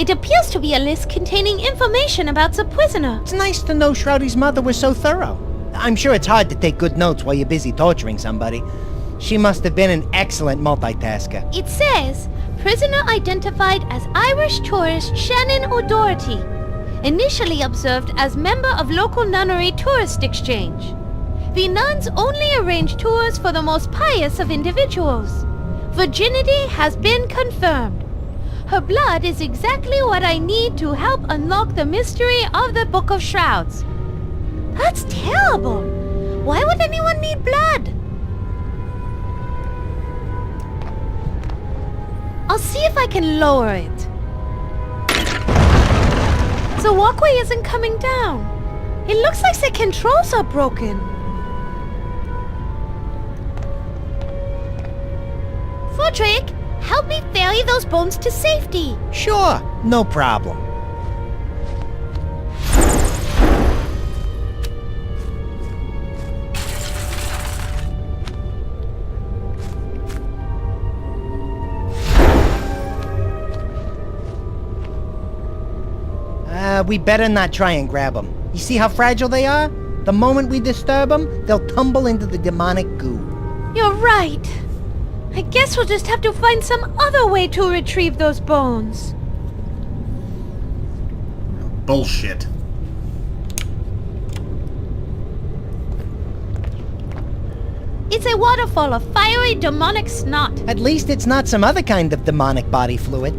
It appears to be a list containing information about the prisoner. It's nice to know Shroudy's mother was so thorough. I'm sure it's hard to take good notes while you're busy torturing somebody. She must have been an excellent multitasker. It says, prisoner identified as Irish tourist Shannon O'Doherty, initially observed as member of local nunnery tourist exchange. The nuns only arrange tours for the most pious of individuals. Virginity has been confirmed. Her blood is exactly what I need to help unlock the mystery of the Book of Shrouds. That's terrible. Why would anyone need blood? I'll see if I can lower it. The walkway isn't coming down. It looks like the controls are broken. Fodrick, help me ferry those bones to safety. Sure, no problem. We better not try and grab them. You see how fragile they are? The moment we disturb them, they'll tumble into the demonic goo. You're right. I guess we'll just have to find some other way to retrieve those bones. Bullshit. It's a waterfall of fiery demonic snot. At least it's not some other kind of demonic body fluid.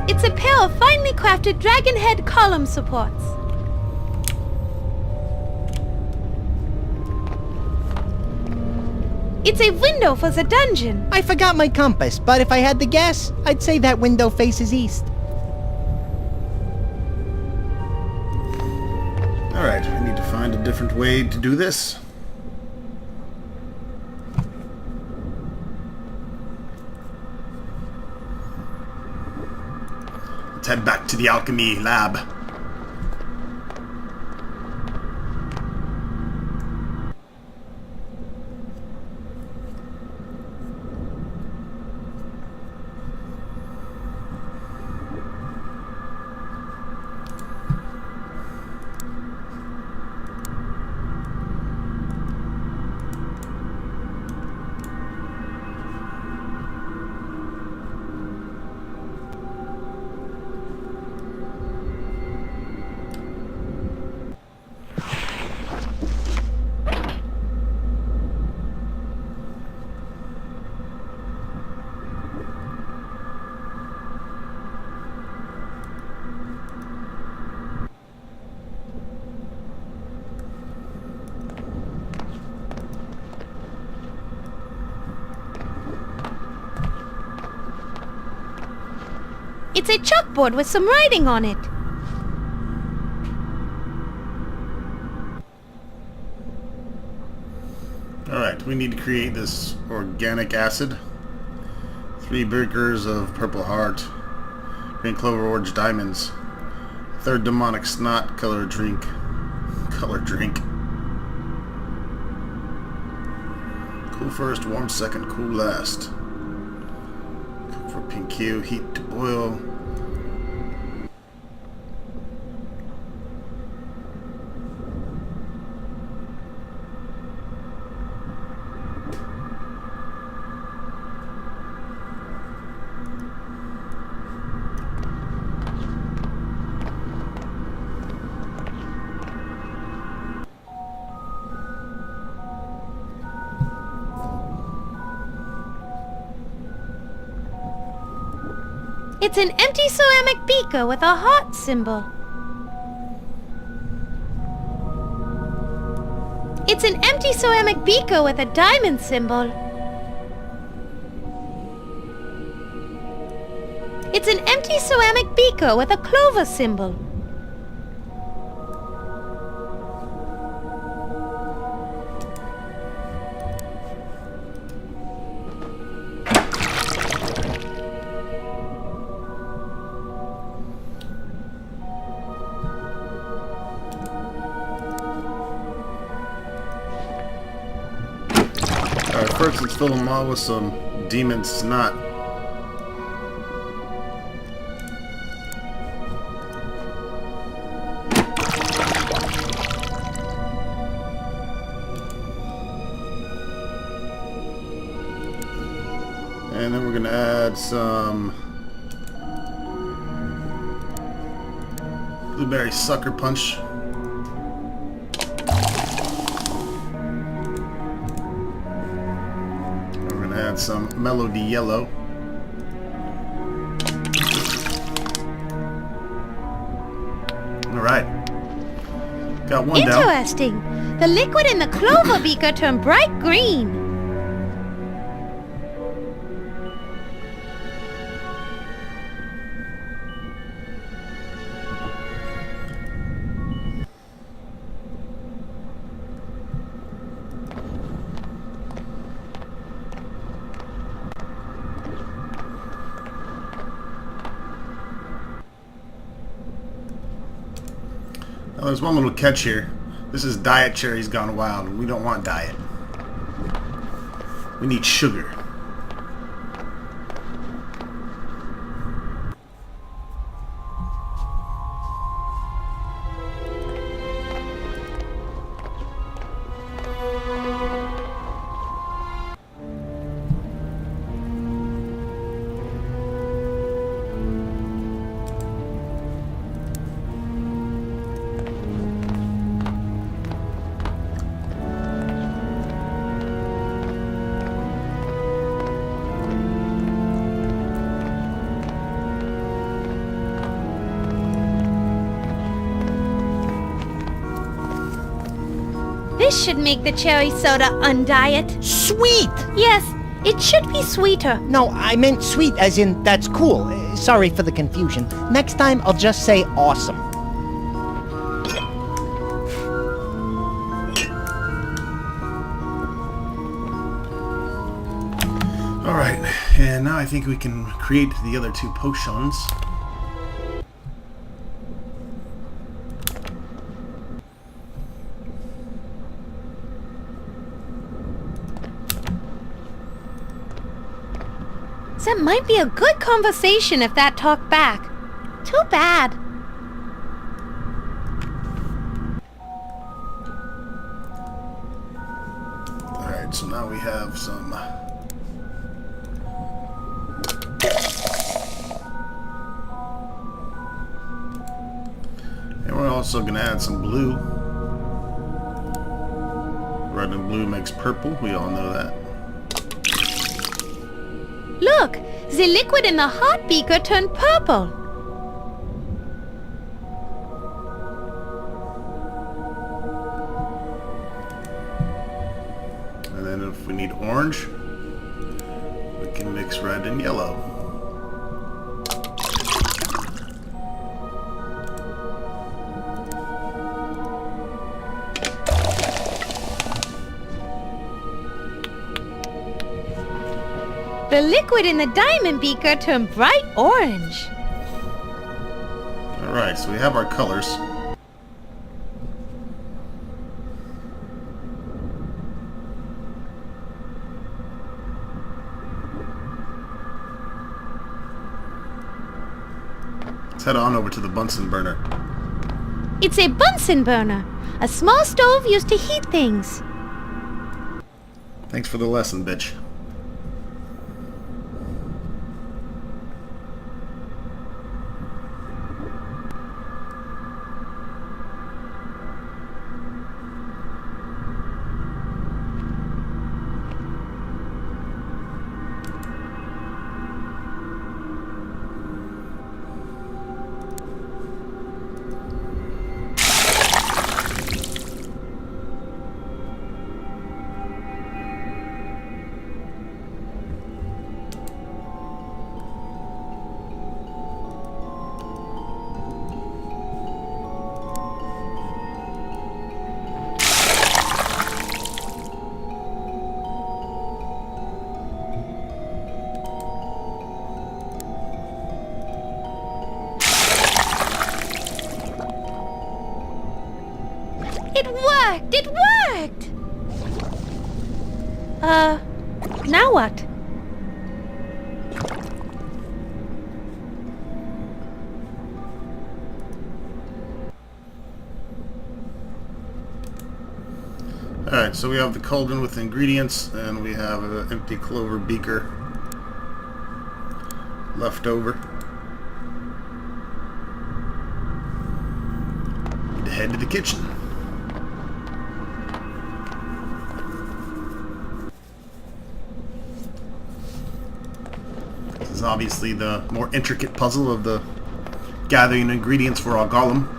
It's a pair of finely crafted dragon head column supports. It's a window for the dungeon. I forgot my compass, but if I had to guess, I'd say that window faces east. Alright, I need to find a different way to do this. Let's head back to the Alchemy lab. It's a chalkboard with some writing on it. Alright, we need to create this organic acid. 3 beakers of purple heart. Green clover orange diamonds. 3rd demonic snot color drink. Cool first, warm second, cool last. Cook for pink hue, heat to boil. It's an empty ceramic beaker with a heart symbol. It's an empty ceramic beaker with a diamond symbol. It's an empty ceramic beaker with a clover symbol. Alright, first let's fill them all with some demon snot. And then we're going to add some blueberry sucker punch. We're going to add some melody yellow. Alright. Got one down. Interesting. The liquid in the clover beaker turned bright green. Now, there's one little catch here. This is diet cherries gone wild. We don't want diet. We need sugar. This should make the cherry soda undiet. Sweet! Yes, it should be sweeter. No, I meant sweet as in that's cool. Sorry for the confusion. Next time I'll just say awesome. Alright, and now I think we can create the other two potions. That might be a good conversation if that talked back. Too bad. Alright, so now we have some and we're also going to add some blue. Red and blue makes purple, we all know that. Look, the liquid in the hot beaker turned purple. And then if we need orange, we can mix red and yellow. The liquid in the diamond beaker turned bright orange. Alright, so we have our colors. Let's head on over to the Bunsen burner. It's a Bunsen burner, a small stove used to heat things. Thanks for the lesson, bitch. It worked! It worked! Now what? Alright, so we have the cauldron with ingredients, and we have an empty clover beaker left over. Need to head to the kitchen. This is obviously the more intricate puzzle of the gathering ingredients for our golem.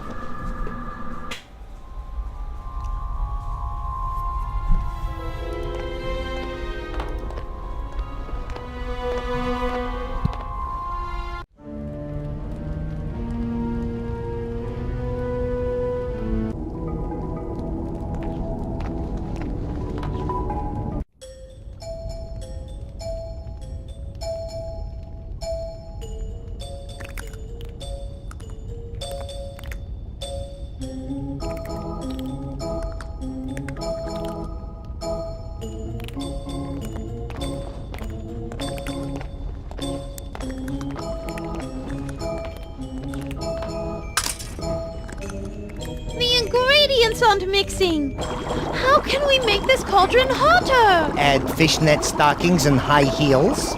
Ingredients aren't mixing. How can we make this cauldron hotter? Add fishnet stockings and high heels.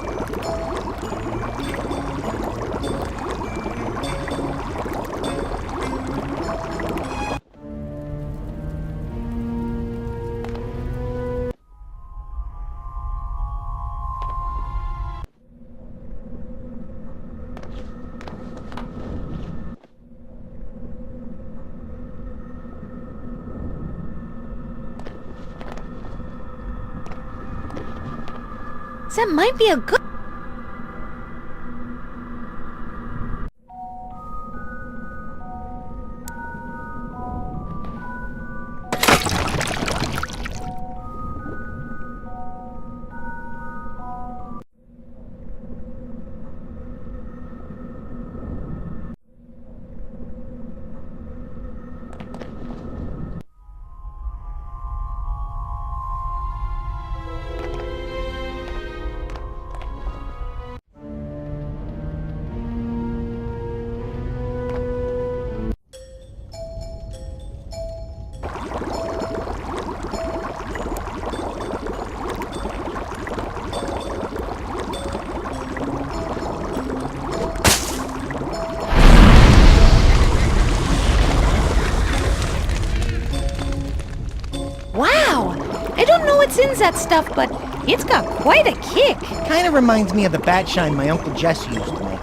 That might be a good... Wow! I don't know what's in that stuff, but it's got quite a kick. Kinda reminds me of the bat shine my Uncle Jess used to make.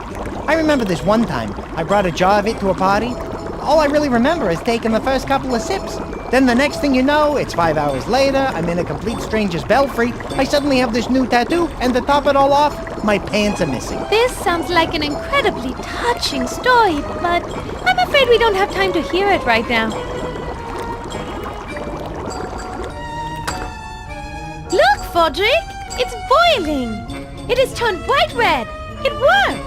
I remember this one time, I brought a jar of it to a party. All I really remember is taking the first couple of sips. Then the next thing you know, it's 5 hours later, I'm in a complete stranger's belfry, I suddenly have this new tattoo, and to top it all off, my pants are missing. This sounds like an incredibly touching story, but I'm afraid we don't have time to hear it right now. Look, Fodrick! It's boiling! It has turned bright red! It worked!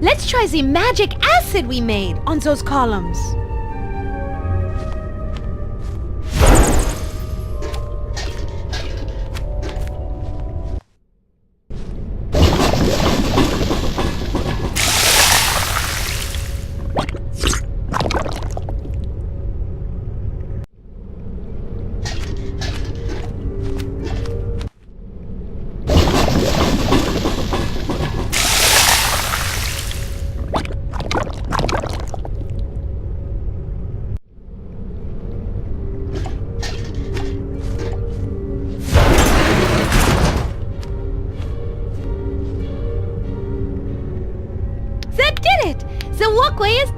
Let's try the magic acid we made on those columns.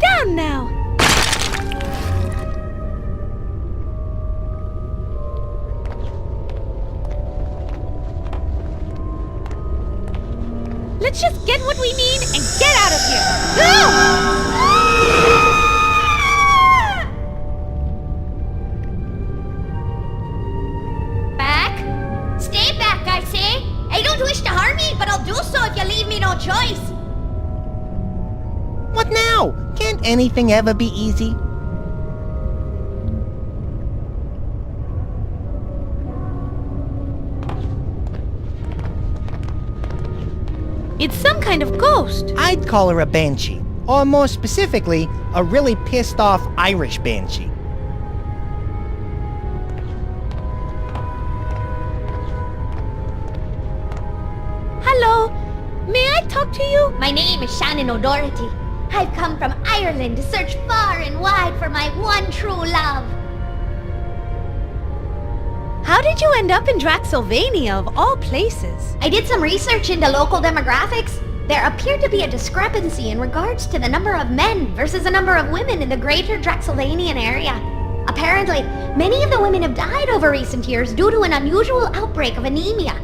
down now. Let's just get what we need and get out of here. Back? Stay back, I say. I don't wish to harm you, but I'll do so if you leave me no choice. What now? Can't anything ever be easy? It's some kind of ghost. I'd call her a banshee. Or more specifically, a really pissed off Irish banshee. Hello. May I talk to you? My name is Shannon O'Doherty. I've come from Ireland to search far and wide for my one true love. How did you end up in Draxylvania of all places? I did some research into local demographics. There appeared to be a discrepancy in regards to the number of men versus the number of women in the greater Draxylvanian area. Apparently, many of the women have died over recent years due to an unusual outbreak of anemia.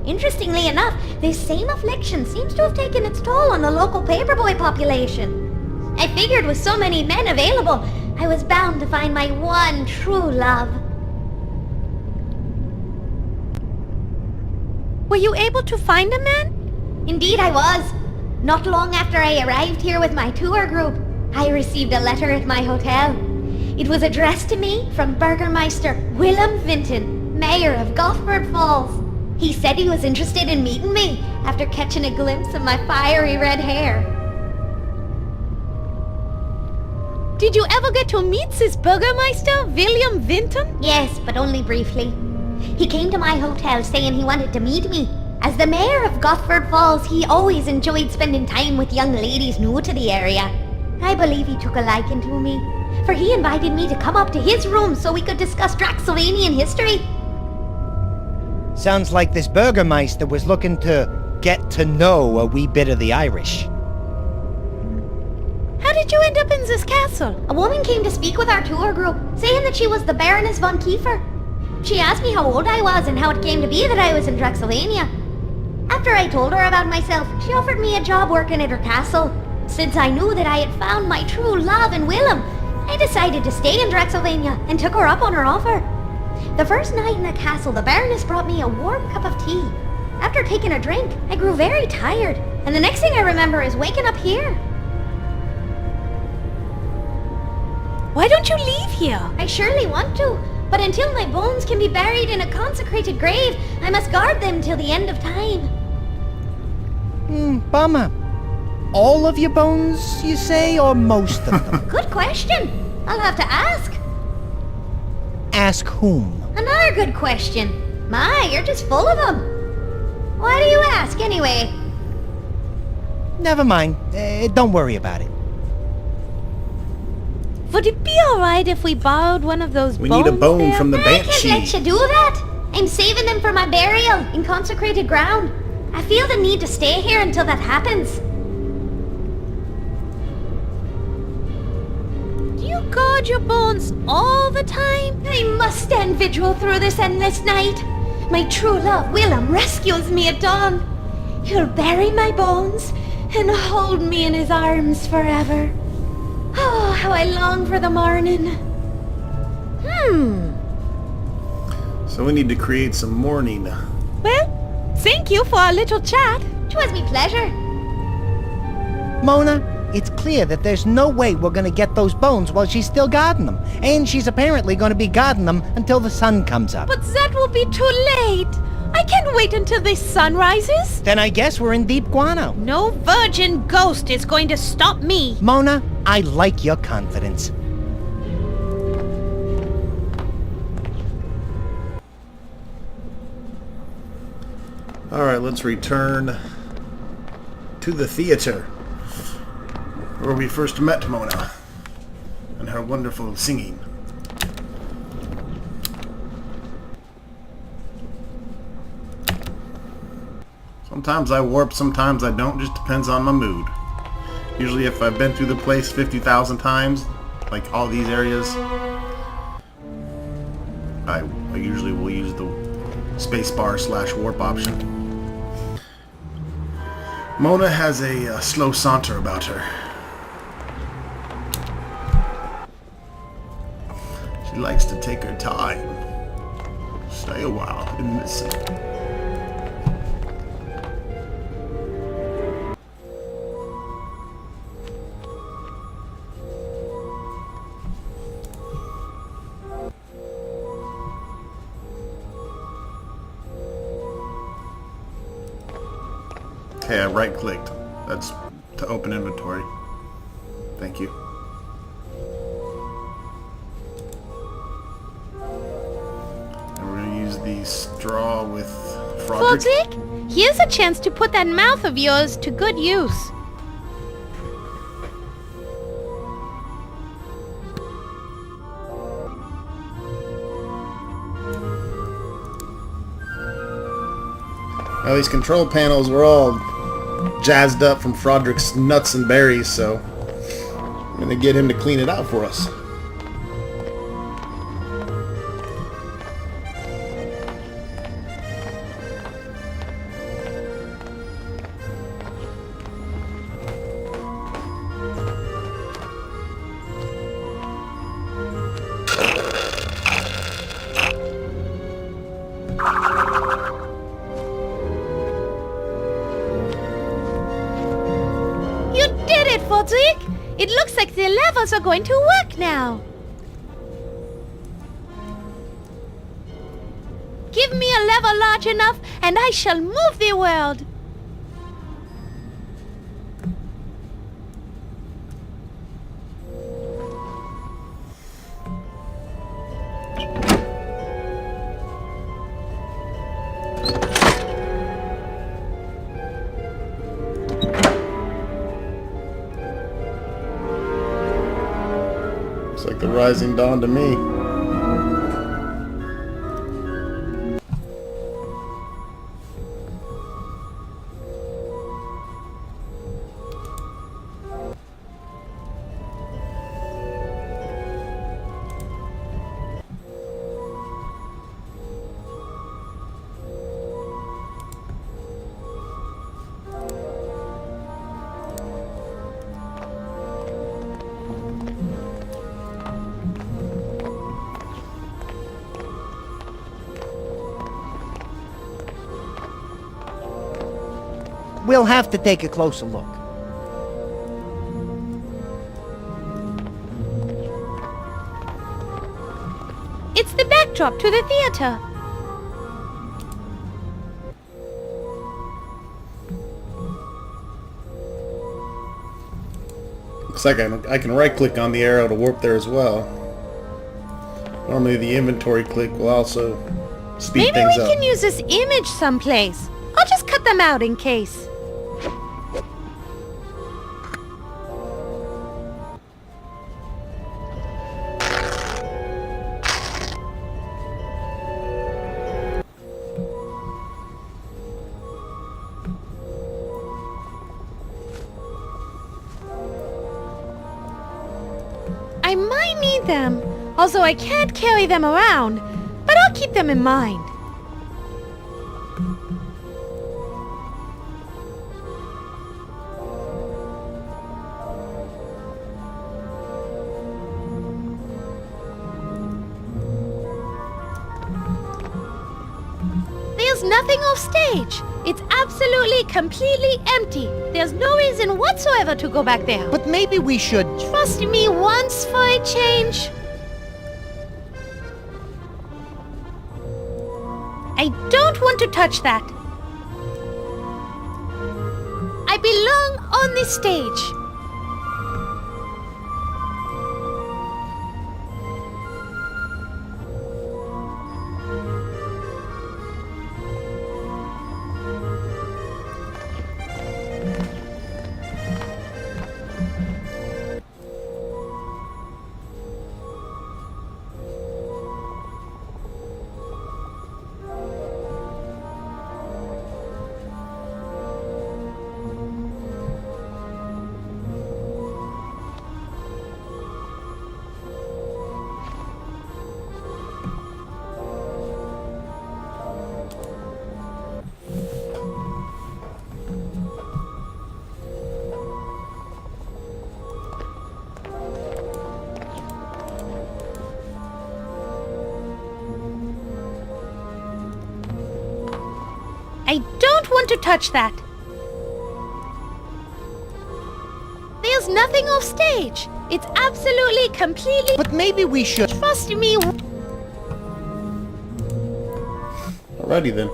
Interestingly enough, this same affliction seems to have taken its toll on the local paperboy population. I figured with so many men available, I was bound to find my one true love. Were you able to find a man? Indeed I was. Not long after I arrived here with my tour group, I received a letter at my hotel. It was addressed to me from Burgermeister Willem Vinton, Mayor of Gosford Falls. He said he was interested in meeting me after catching a glimpse of my fiery red hair. Did you ever get to meet this Burgermeister, William Vinton? Yes, but only briefly. He came to my hotel saying he wanted to meet me. As the mayor of Gosford Falls, he always enjoyed spending time with young ladies new to the area. I believe he took a liking to me, for he invited me to come up to his room so we could discuss Draxylvanian history. Sounds like this Burgermeister was looking to get to know a wee bit of the Irish. How did you end up in this castle? A woman came to speak with our tour group, saying that she was the Baroness von Kiefer. She asked me how old I was and how it came to be that I was in Draxylvania. After I told her about myself, she offered me a job working at her castle. Since I knew that I had found my true love in Willem, I decided to stay in Draxylvania and took her up on her offer. The first night in the castle, the Baroness brought me a warm cup of tea. After taking a drink, I grew very tired, and the next thing I remember is waking up here. Why don't you leave here? I surely want to, but until my bones can be buried in a consecrated grave, I must guard them till the end of time. Bummer. All of your bones, you say, or most of them? Good question. I'll have to ask. Ask whom? Another good question. My, you're just full of them. Why do you ask, anyway? Never mind. Don't worry about it. Would it be alright if we borrowed one of those We bones need a bone there? from the I can't banshee. let you do that. I'm saving them for my burial in consecrated ground. I feel the need to stay here until that happens. Do you guard your bones all the time? I must stand vigil through this endless night. My true love, Willem, rescues me at dawn. He'll bury my bones and hold me in his arms forever. Oh, how I long for the morning. So we need to create some mourning. Well, thank you for our little chat. 'Twas me pleasure. Mona, it's clear that there's no way we're gonna get those bones while she's still guarding them. And she's apparently gonna be guarding them until the sun comes up. But that will be too late. I can't wait until the sun rises. Then I guess we're in deep guano. No virgin ghost is going to stop me. Mona, I like your confidence. Alright, let's return to the theater, where we first met Mona, and her wonderful singing. Sometimes I warp, sometimes I don't, just depends on my mood. Usually if I've been through the place 50,000 times, like all these areas, I usually will use the spacebar / warp option. Mona has a slow saunter about her. She likes to take her time. Stay a while and listen. Okay, I right-clicked. That's to open inventory. Thank you. And we're going to use the straw with Frodrick. Fodrick, here's a chance to put that mouth of yours to good use. Well, these control panels were all jazzed up from Frodrick's nuts and berries, so I'm going to get him to clean it out for us. Fodrick! It looks like the levels are going to work now. Give me a level large enough and I shall move the world. Looks like the rising dawn to me. We'll have to take a closer look. It's the backdrop to the theater. Looks like I can right-click on the arrow to warp there as well. Normally the inventory click will also speed Maybe things we up. can use this image someplace. I'll just cut them out in case. I might need them, although I can't carry them around, but I'll keep them in mind. There's nothing off stage. It's absolutely, completely empty. There's no reason whatsoever to go back there. But maybe we should... Trust me once for a change. I don't want to touch that. I belong on this stage. I don't want to touch that. There's nothing off stage. It's absolutely, completely... But maybe we should... Trust me. Alrighty then.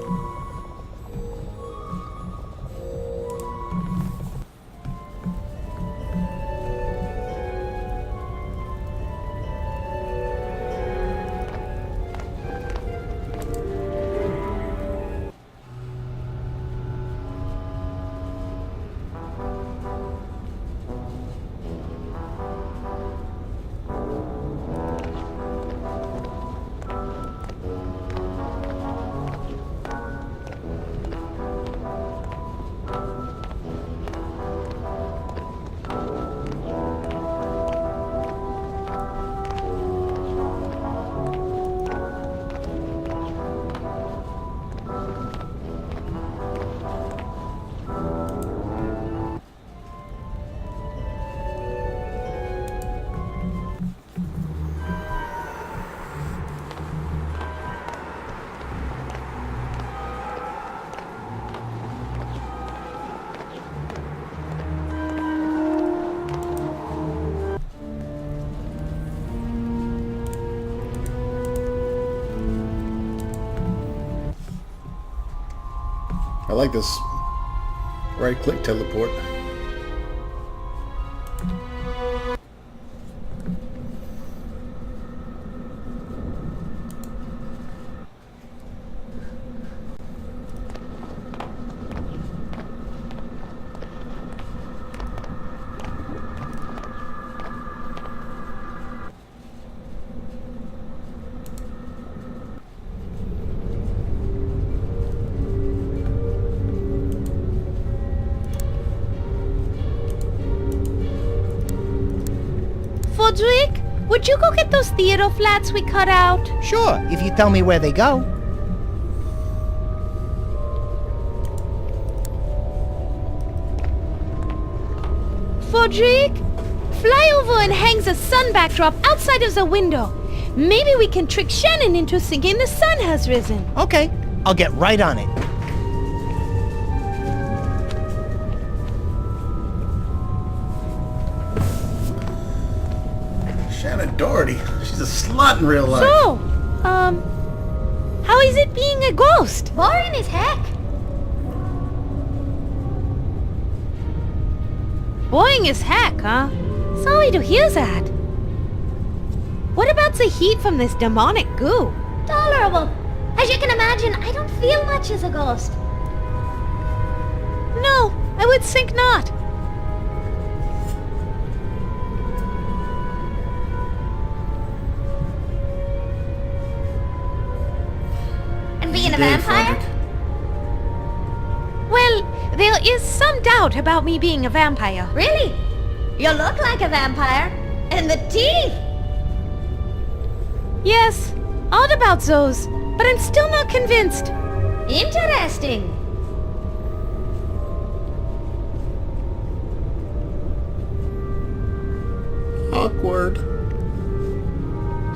I like this right-click teleport. Fodrick, would you go get those theater flats we cut out? Sure, if you tell me where they go. Fodrick, fly over and hangs a sun backdrop outside of the window. Maybe we can trick Shannon into thinking the sun has risen. Okay, I'll get right on it. Shannon Doherty. She's a slut in real life. So, how is it being a ghost? Boring as heck. Boring as heck, huh? Sorry to hear that. What about the heat from this demonic goo? Tolerable. As you can imagine, I don't feel much as a ghost. No, I would think not. And being a Dave vampire? Frederick. Well, there is some doubt about me being a vampire. Really? You look like a vampire. And the teeth! Yes, odd about those, but I'm still not convinced. Interesting. Awkward.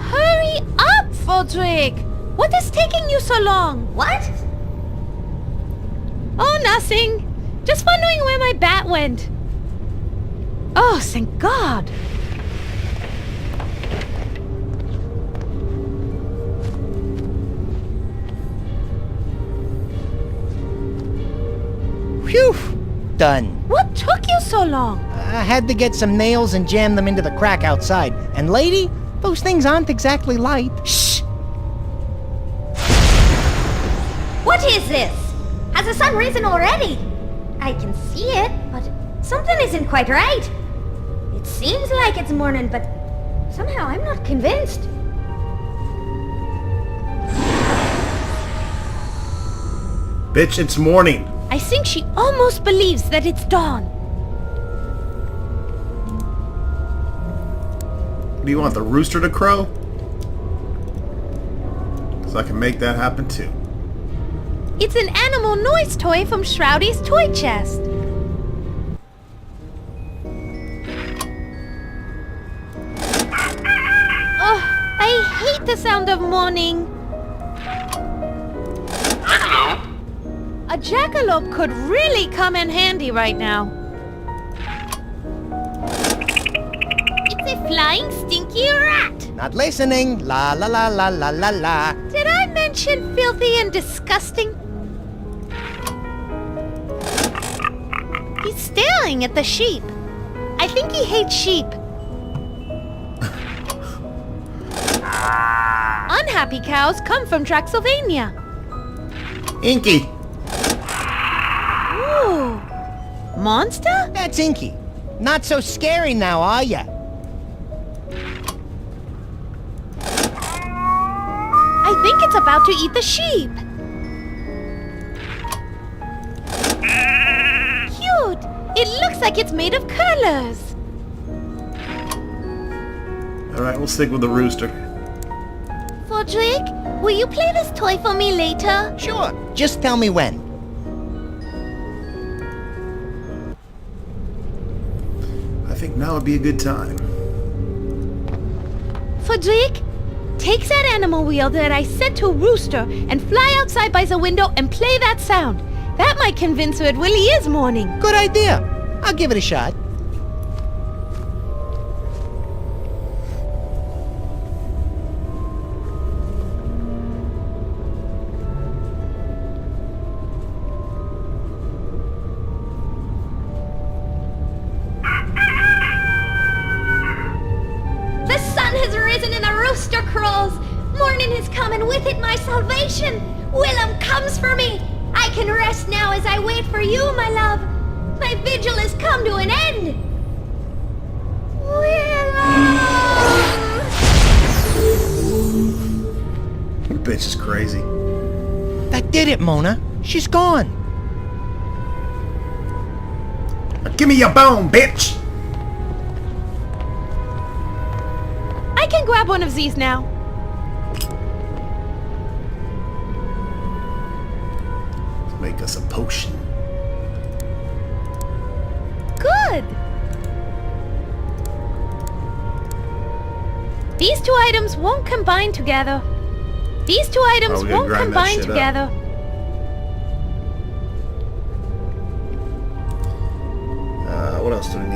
Hurry up, Fodrick! What is taking you so long? What? Oh, nothing. Just wondering where my bat went. Oh, thank God. Phew! Done. What took you so long? I had to get some nails and jam them into the crack outside. And lady, those things aren't exactly light. Shh! What is this? Has the sun risen already? I can see it, but something isn't quite right. It seems like it's morning, but somehow I'm not convinced. Bitch, it's morning. I think she almost believes that it's dawn. Do you want the rooster to crow? Because I can make that happen too. It's an animal noise toy from Shroudy's toy chest. Oh, I hate the sound of morning. Hello. A jackalope could really come in handy right now. It's a flying stinky rat! Not listening. La la la la la la la. Did I mention filthy and disgusting? He's staring at the sheep. I think he hates sheep. Unhappy cows come from Transylvania. Inky! Ooh. Monster? That's Inky. Not so scary now, are ya? I think it's about to eat the sheep. Cute. It looks like it's made of curlers. Alright, we'll stick with the rooster. Fodrick, will you play this toy for me later? Sure. Just tell me when. I think now would be a good time. Fodrick, take that animal wheel that I sent to Rooster and fly outside by the window and play that sound. That might convince her it really is morning. Good idea. I'll give it a shot. The sun has risen and the rooster crows. Morning is coming, with it my salvation. Willem comes for me. I can rest now as I wait for you, my love. My vigil has come to an end. Willem! Your bitch is crazy. That did it, Mona. She's gone. Now give me your bone, bitch! I can grab one of these now. Let's make us a potion. Good. These two items won't combine together. These two items we gotta won't grind that combine shit up. together. What else do we need?